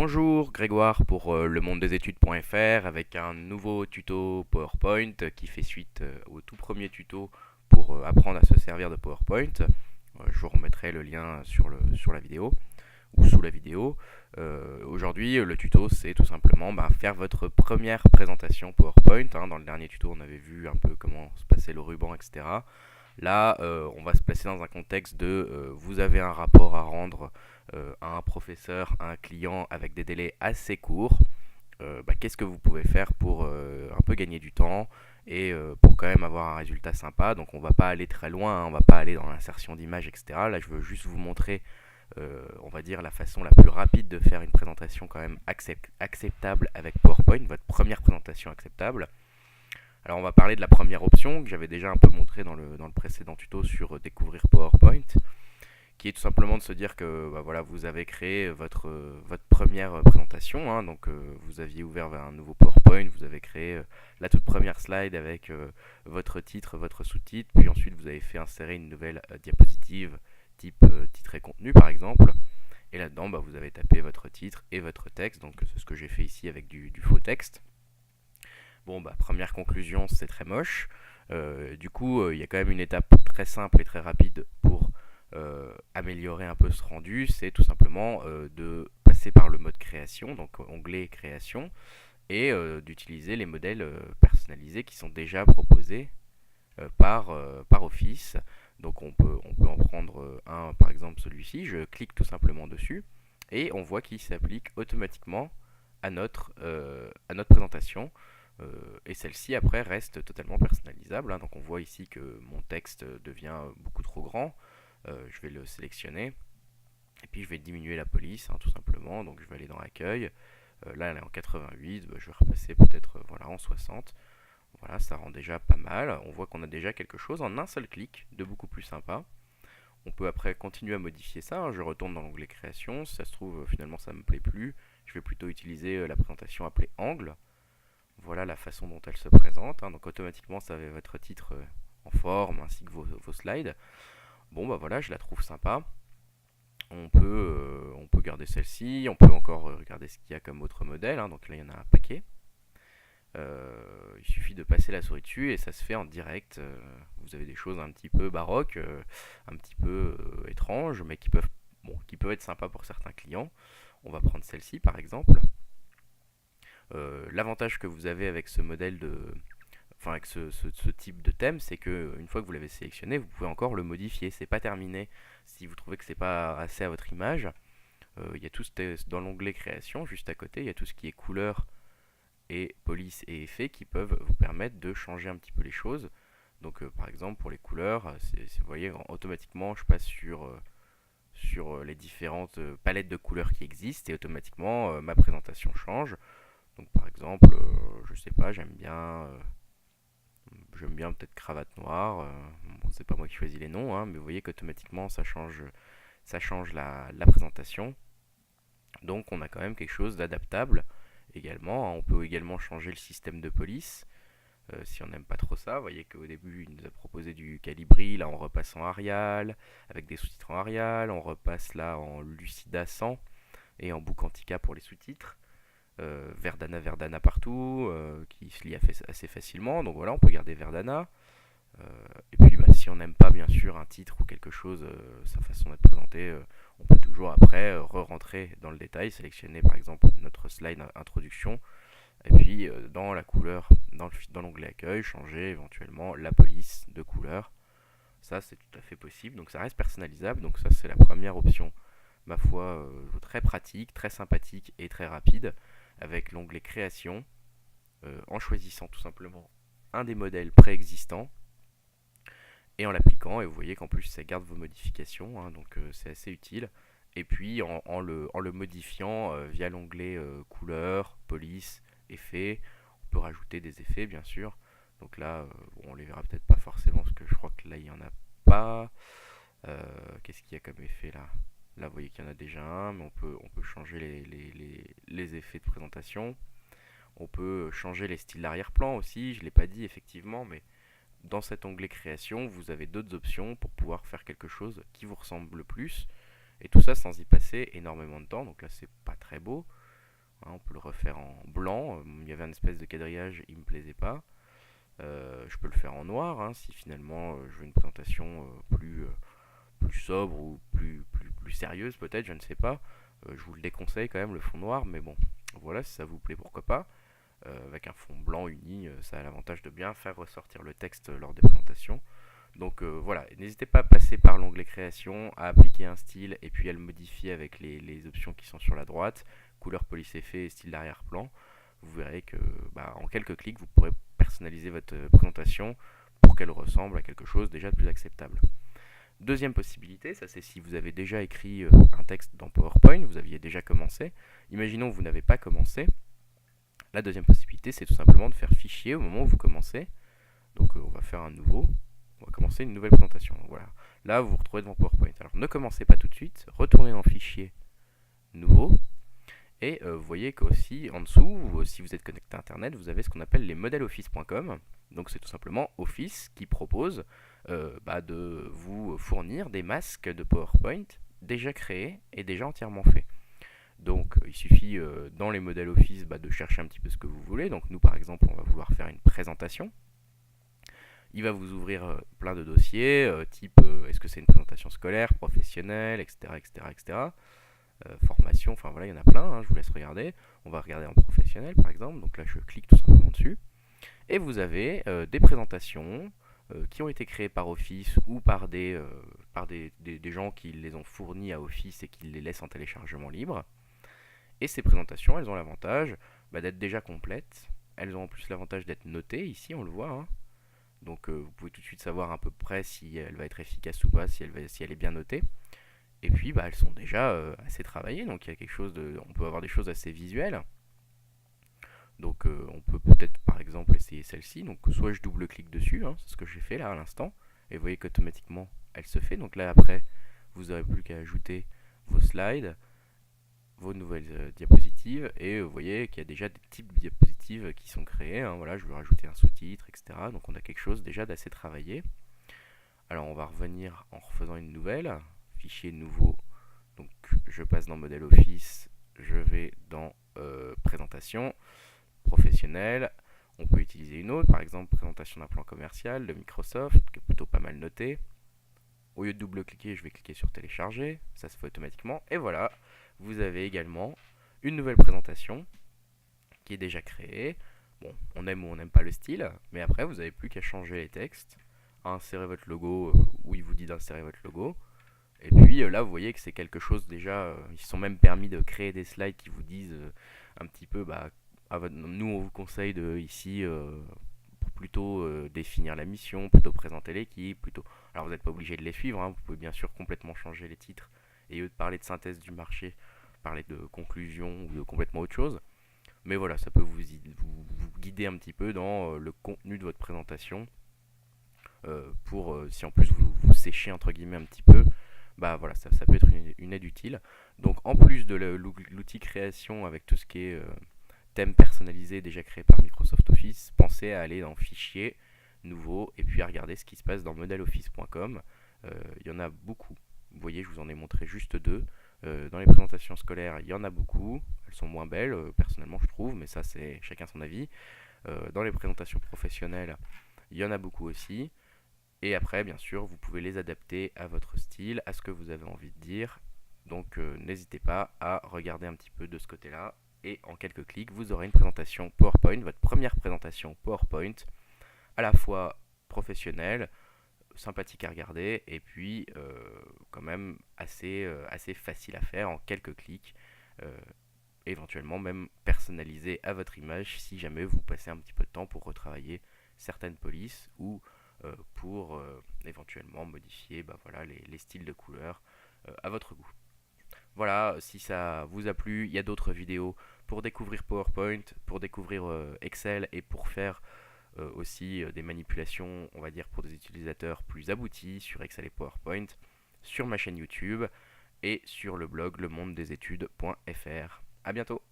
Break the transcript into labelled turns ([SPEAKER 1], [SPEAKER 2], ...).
[SPEAKER 1] Bonjour Grégoire pour le monde des études.fr avec un nouveau tuto PowerPoint qui fait suite au tout premier tuto pour apprendre à se servir de PowerPoint. Je vous remettrai le lien sur la vidéo ou sous la vidéo. Aujourd'hui le tuto c'est tout simplement faire votre première présentation PowerPoint. Dans le dernier tuto on avait vu un peu comment se passait le ruban, etc. Là, on va se placer dans un contexte de vous avez un rapport à rendre à un professeur, à un client avec des délais assez courts. Qu'est-ce que vous pouvez faire pour un peu gagner du temps et pour quand même avoir un résultat sympa. Donc on va pas aller très loin, on va pas aller dans l'insertion d'images, etc. Là, je veux juste vous montrer, on va dire, la façon la plus rapide de faire une présentation quand même acceptable avec PowerPoint, votre première présentation acceptable. Alors on va parler de la première option que j'avais déjà un peu montré dans le précédent tuto sur découvrir PowerPoint, qui est tout simplement de se dire que voilà, vous avez créé votre première présentation, donc vous aviez ouvert vers un nouveau PowerPoint, vous avez créé la toute première slide avec votre titre, votre sous-titre, puis ensuite vous avez fait insérer une nouvelle diapositive type titre et contenu par exemple, et là-dedans vous avez tapé votre titre et votre texte, donc c'est ce que j'ai fait ici avec du faux texte. Bon, première conclusion, c'est très moche. Du coup, il y a quand même une étape très simple et très rapide pour améliorer un peu ce rendu. C'est tout simplement de passer par le mode création, donc onglet création, et d'utiliser les modèles personnalisés qui sont déjà proposés par Office. Donc on peut en prendre un, par exemple celui-ci. Je clique tout simplement dessus et on voit qu'il s'applique automatiquement à notre présentation. Et celle-ci après reste totalement personnalisable, donc on voit ici que mon texte devient beaucoup trop grand. Je vais le sélectionner et puis je vais diminuer la police, tout simplement. Donc je vais aller dans accueil, là elle est en 88, je vais repasser peut-être voilà, en 60. Voilà, ça rend déjà pas mal. On voit qu'on a déjà quelque chose en un seul clic de beaucoup plus sympa. On peut après continuer à modifier ça. Je retourne dans l'onglet création. Si ça se trouve, finalement ça me plaît plus, je vais plutôt utiliser la présentation appelée angle. Voilà la façon dont elle se présente, donc automatiquement ça va votre titre en forme ainsi que vos slides. Bon voilà, je la trouve sympa. On peut garder celle-ci, on peut encore regarder ce qu'il y a comme autre modèle, donc là il y en a un paquet. Il suffit de passer la souris dessus et ça se fait en direct. Vous avez des choses un petit peu baroques, un petit peu étranges, mais qui peuvent être sympas pour certains clients. On va prendre celle-ci par exemple. L'avantage que vous avez avec ce modèle avec ce type de thème, c'est que une fois que vous l'avez sélectionné, vous pouvez encore le modifier. C'est pas terminé si vous trouvez que c'est pas assez à votre image. Il y a tout dans l'onglet création, juste à côté, il y a tout ce qui est couleur et police et effets qui peuvent vous permettre de changer un petit peu les choses. Donc par exemple pour les couleurs, vous voyez automatiquement je passe sur les différentes palettes de couleurs qui existent et automatiquement ma présentation change. Donc par exemple, je sais pas, j'aime bien peut-être cravate noire. Bon, c'est pas moi qui choisis les noms, mais vous voyez qu'automatiquement ça change la présentation. Donc on a quand même quelque chose d'adaptable également. On peut également changer le système de police si on n'aime pas trop ça. Vous voyez qu'au début il nous a proposé du Calibri, là on repasse en Arial, avec des sous-titres en Arial, on repasse là en Lucida 100 et en Boucantica pour les sous-titres. Verdana partout, qui se lie assez facilement. Donc voilà, on peut garder Verdana. Et puis si on n'aime pas bien sûr un titre ou quelque chose, sa façon d'être présenté, on peut toujours après re-rentrer dans le détail, sélectionner par exemple notre slide introduction, et puis dans la couleur, dans l'onglet accueil, changer éventuellement la police de couleur. Ça c'est tout à fait possible, donc ça reste personnalisable. Donc ça c'est la première option, ma foi, très pratique, très sympathique et très rapide, avec l'onglet création, en choisissant tout simplement un des modèles préexistants et en l'appliquant, et vous voyez qu'en plus ça garde vos modifications, donc c'est assez utile. Et puis en le modifiant via l'onglet couleur, police, effets, on peut rajouter des effets bien sûr. Donc là, on les verra peut-être pas forcément parce que je crois que là il y en a pas. Qu'est-ce qu'il y a comme effet là? Là, vous voyez qu'il y en a déjà un, mais on peut changer les effets de présentation. On peut changer les styles d'arrière-plan aussi, je ne l'ai pas dit effectivement, mais dans cet onglet création, vous avez d'autres options pour pouvoir faire quelque chose qui vous ressemble le plus. Et tout ça sans y passer énormément de temps, donc là c'est pas très beau. On peut le refaire en blanc. Il y avait une espèce de quadrillage, il me plaisait pas. Je peux le faire en noir si finalement je veux une présentation plus sobre ou plus sérieuse peut-être, je ne sais pas. Je vous le déconseille quand même le fond noir, mais bon, voilà, si ça vous plaît, pourquoi pas. Avec un fond blanc uni, ça a l'avantage de bien faire ressortir le texte lors des présentations. Donc voilà, n'hésitez pas à passer par l'onglet création, à appliquer un style et puis à le modifier avec les options qui sont sur la droite, couleur, police, effet et style d'arrière-plan. Vous verrez que en quelques clics, vous pourrez personnaliser votre présentation pour qu'elle ressemble à quelque chose déjà de plus acceptable. Deuxième possibilité, ça c'est si vous avez déjà écrit un texte dans PowerPoint, vous aviez déjà commencé. Imaginons que vous n'avez pas commencé. La deuxième possibilité, c'est tout simplement de faire fichier au moment où vous commencez. Donc on va faire un nouveau. On va commencer une nouvelle présentation. Donc, voilà. Là, vous vous retrouvez devant PowerPoint. Alors ne commencez pas tout de suite. Retournez dans Fichier, Nouveau. Et vous voyez qu'aussi en dessous, si vous êtes connecté à Internet, vous avez ce qu'on appelle les modèles office.com. Donc c'est tout simplement Office qui propose de vous fournir des masques de PowerPoint déjà créés et déjà entièrement faits. Donc il suffit dans les modèles Office de chercher un petit peu ce que vous voulez. Donc nous par exemple on va vouloir faire une présentation. Il va vous ouvrir plein de dossiers, type est-ce que c'est une présentation scolaire, professionnelle, etc. etc., etc. Formation, enfin voilà, il y en a plein, je vous laisse regarder. On va regarder en professionnel par exemple, donc là je clique tout simplement dessus. Et vous avez des présentations qui ont été créées par Office ou par des gens qui les ont fournies à Office et qui les laissent en téléchargement libre. Et ces présentations, elles ont l'avantage d'être déjà complètes. Elles ont en plus l'avantage d'être notées, ici on le voit. Donc vous pouvez tout de suite savoir à peu près si elle va être efficace ou pas, si elle est bien notée. Et puis elles sont déjà assez travaillées, donc il y a quelque chose on peut avoir des choses assez visuelles. Donc on peut peut-être par exemple essayer celle-ci. Donc soit je double-clique dessus, c'est ce que j'ai fait là à l'instant, et vous voyez qu'automatiquement elle se fait. Donc là après, vous n'aurez plus qu'à ajouter vos slides, vos nouvelles diapositives, et vous voyez qu'il y a déjà des types de diapositives qui sont créés. Voilà, je vais rajouter un sous-titre, etc. Donc on a quelque chose déjà d'assez travaillé. Alors on va revenir en refaisant une nouvelle, fichier nouveau. Donc je passe dans modèle Office, je vais dans présentation professionnelle. On peut utiliser une autre, par exemple présentation d'un plan commercial de Microsoft, qui est plutôt pas mal noté. Au lieu de double-cliquer, je vais cliquer sur télécharger, ça se fait automatiquement. Et voilà, vous avez également une nouvelle présentation qui est déjà créée. Bon, on aime ou on n'aime pas le style, mais après vous n'avez plus qu'à changer les textes, insérer votre logo où il vous dit d'insérer votre logo. Et puis là, vous voyez que c'est quelque chose déjà. Ils se sont même permis de créer des slides qui vous disent un petit peu. Nous, on vous conseille de ici pour plutôt définir la mission, plutôt présenter l'équipe, plutôt. Alors, vous n'êtes pas obligé de les suivre. Vous pouvez bien sûr complètement changer les titres et au lieu de parler de synthèse du marché, parler de conclusion ou de complètement autre chose. Mais voilà, ça peut vous guider un petit peu dans le contenu de votre présentation. Pour si en plus vous séchez entre guillemets un petit peu, voilà, ça peut être une aide utile. Donc en plus de l'outil création avec tout ce qui est thème personnalisé déjà créé par Microsoft Office, pensez à aller dans Fichier, Nouveau, et puis à regarder ce qui se passe dans modeloffice.com. Il y en a beaucoup. Vous voyez, je vous en ai montré juste deux. Dans les présentations scolaires, il y en a beaucoup. Elles sont moins belles, personnellement je trouve, mais ça c'est chacun son avis. Dans les présentations professionnelles, il y en a beaucoup aussi. Et après, bien sûr, vous pouvez les adapter à votre style, à ce que vous avez envie de dire. Donc n'hésitez pas à regarder un petit peu de ce côté-là. Et en quelques clics, vous aurez une présentation PowerPoint, votre première présentation PowerPoint, à la fois professionnelle, sympathique à regarder, et puis quand même assez facile à faire en quelques clics. Éventuellement même personnalisé à votre image si jamais vous passez un petit peu de temps pour retravailler certaines polices ou pour éventuellement modifier les styles de couleurs à votre goût. Voilà, si ça vous a plu, il y a d'autres vidéos pour découvrir PowerPoint, pour découvrir Excel et pour faire aussi des manipulations, on va dire, pour des utilisateurs plus aboutis sur Excel et PowerPoint, sur ma chaîne YouTube et sur le blog lemondedesétudes.fr. A bientôt.